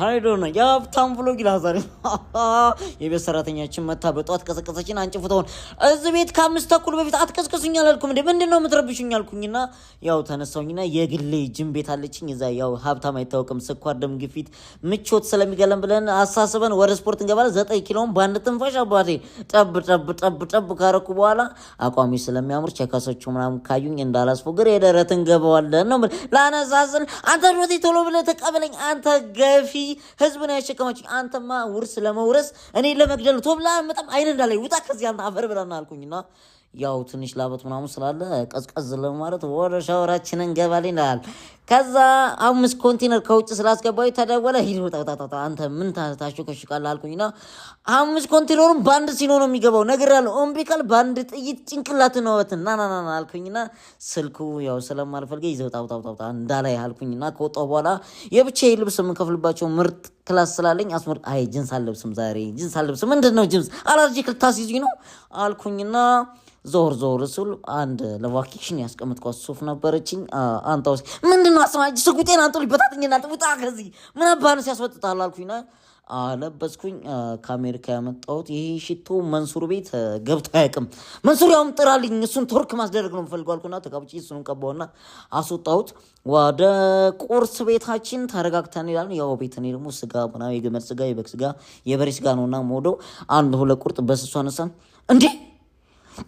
ሃይዶን የሀብታም ብሎ ጊላዛሪ የቤት ሰራተኛችን መታ በጧት ቀሰቀሰችን። አንጭ ፎቶውን እዚህ ቤት ከ5 በፊት አትቀስቀሱኝ አላልኩም እንዴ? ምንድነው የምትረብሹኝ አልኩኝና ያው ተነሳውኝና የግሌ ጅም ቤት አለችኝ። እዛ ያው ሀብታም አይታወቅም ስኳር፣ ደም ግፊት፣ ምቾት ስለሚገለን ብለን አሳስበን ወደ ስፖርት እንገባለን። 9 ኪሎን በአንድ ትንፋሽ አባቴ ጠብ ካረኩ በኋላ አቋሚ ስለሚያምር ቸካሶቹ ምናምን ካዩኝ እንዳላስፎግር የደረትን ገባዋለን ነው ላነሳስል። አንተ ዶቲ ቶሎ ብለህ ተቀበለኝ አንተ ገፊ ህዝብ ነው ያሸከማችኝ። አንተማ ውርስ ለመውረስ እኔ ለመግደል ቶብላ በጣም አይን እንዳለኝ ውጣ ከዚህ አንተ አፈር ብለና አልኩኝና ያው ትንሽ ላበት ምናምን ስላለ ቀዝቀዝ ለማለት ወደ ሻወራችን እንገባለን ይላል። ከዛ 5 ኮንቴነር ከውጭ ስላስገባው ተደወለ። ሂድ ወጣ አንተ ምን ታሽከሽቃለህ አልኩኝና 5 ኮንቴነሩን ባንድ ሲኖ ነው የሚገባው ነገር ያለው ኦምቢካል ባንድ ጥይት ጭንቅላት ነው ወተን ና አልኩኝና ስልኩ ያው ስለማልፈልገ ይዘው ጣውጣው እንዳላይ አልኩኝና ከወጣው በኋላ የብቻዬ ልብስ የምንከፍልባቸው ምርጥ ክላስ ስላለኝ አስመር አይ ጅንስ አልለብስም ዛሬ ጅንስ አልለብስም። ምንድነው ጅንስ አላርጂክ ልታስይዙኝ ነው አልኩኝና ዞር ስል አንድ ለቫኬሽን ያስቀምጥኳት ሱፍ ነበረችኝ። አንታውስ ምንድነው አስማጅ ስጉጤን አንተ ልበታትኝና ጥውጣ ከዚህ ምን አባንስ ያስወጥታል አልኩኝና አለበስኩኝ። ከአሜሪካ ያመጣሁት ይሄ ሽቶ መንሱር ቤት ገብቶ አያውቅም። መንሱር ያውም ጥራልኝ እሱን ቱርክ ማስደረግ ነው የምፈልገው አልኩና ተቀብጬ እሱን ቀባውና አስወጣሁት። ወደ ቁርስ ቤታችን ተረጋግተን ይላል። ያው ቤት እኔ ደግሞ ስጋ ምናምን የግመል ስጋ፣ የበግ ስጋ፣ የበሬ ስጋ ነውና ሞዶ 1-2 ቁርጥ በስሷ አነሳን። እንዴ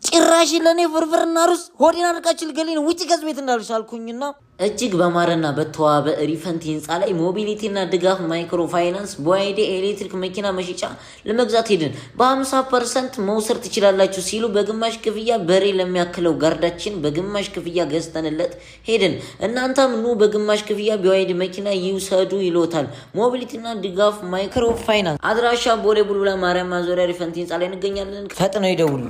ጭራሽ ለኔ ፍርፍርና ሩስ ሆዴን አርቃችል ገሊን ውጪ ከዚህ ቤት እንዳልሽ አልኩኝና እጅግ በማረና በተዋበ ሪፈንት ህንጻ ላይ ሞቢሊቲና ድጋፍ ማይክሮ ፋይናንስ በዋይዲ ኤሌክትሪክ መኪና መሸጫ ለመግዛት ሄድን። በ50% መውሰድ ትችላላችሁ ሲሉ በግማሽ ክፍያ በሬ ለሚያክለው ጋርዳችን በግማሽ ክፍያ ገዝተንለት ሄድን። እናንተም ኑ በግማሽ ክፍያ በዋይዲ መኪና ይውሰዱ ይሎታል። ሞቢሊቲና ድጋፍ ማይክሮ ፋይናንስ አድራሻ ቦሌ ቡልቡላ ማርያም ማዞሪያ ሪፈንት ህንጻ ላይ እንገኛለን። ፈጥነው ይደውሉ።